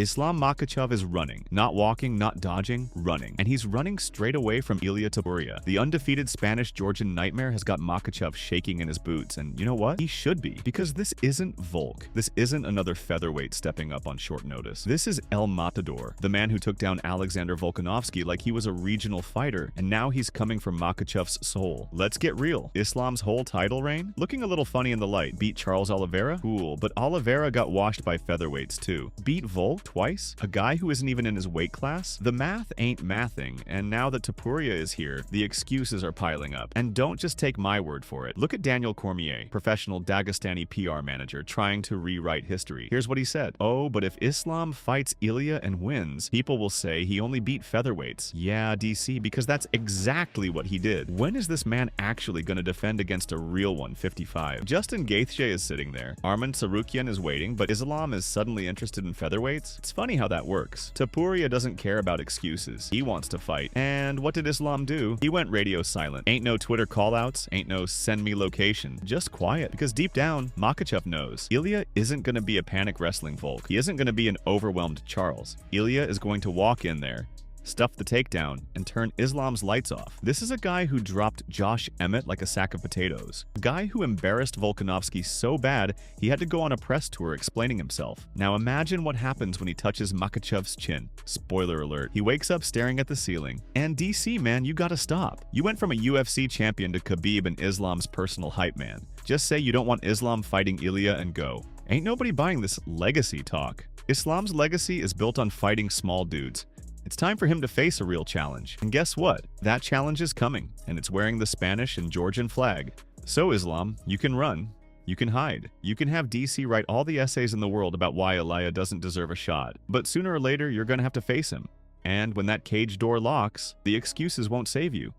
Islam Makhachev is running. Not walking, not dodging, running. And he's running straight away from Ilia Topuria. The undefeated Spanish-Georgian nightmare has got Makhachev shaking in his boots, and you know what? He should be, because this isn't Volk. This isn't another featherweight stepping up on short notice. This is El Matador, the man who took down Alexander Volkanovski like he was a regional fighter, and now he's coming for Makhachev's soul. Let's get real. Islam's whole title reign? Looking a little funny in the light. Beat Charles Oliveira? Cool, but Oliveira got washed by featherweights too. Beat Volk twice? A guy who isn't even in his weight class? The math ain't mathing, and now that Topuria is here, the excuses are piling up. And don't just take my word for it. Look at Daniel Cormier, professional Dagestani PR manager trying to rewrite history. Here's what he said. Oh, but if Islam fights Ilia and wins, people will say he only beat featherweights. Yeah, DC, because that's exactly what he did. When is this man actually going to defend against a real 155? Justin Gaethje is sitting there. Arman Tsarukyan is waiting, but Islam is suddenly interested in featherweights? It's funny how that works. Topuria doesn't care about excuses. He wants to fight. And what did Islam do? He went radio silent. Ain't no Twitter callouts, ain't no send me location. Just quiet, because deep down, Makhachev knows. Ilia isn't going to be a panic wrestling Volk. He isn't going to be an overwhelmed Charles. Ilia is going to walk in there, stuff the takedown, and turn Islam's lights off. This is a guy who dropped Josh Emmett like a sack of potatoes. A guy who embarrassed Volkanovski so bad, he had to go on a press tour explaining himself. Now imagine what happens when he touches Makhachev's chin. Spoiler alert. He wakes up staring at the ceiling. And DC, man, you gotta stop. You went from a UFC champion to Khabib and Islam's personal hype man. Just say you don't want Islam fighting Ilia and go. Ain't nobody buying this legacy talk. Islam's legacy is built on fighting small dudes. It's time for him to face a real challenge. And guess what? That challenge is coming, and it's wearing the Spanish and Georgian flag. So Islam, you can run, you can hide, you can have DC write all the essays in the world about why Ilia doesn't deserve a shot. But sooner or later, you're gonna have to face him. And when that cage door locks, the excuses won't save you.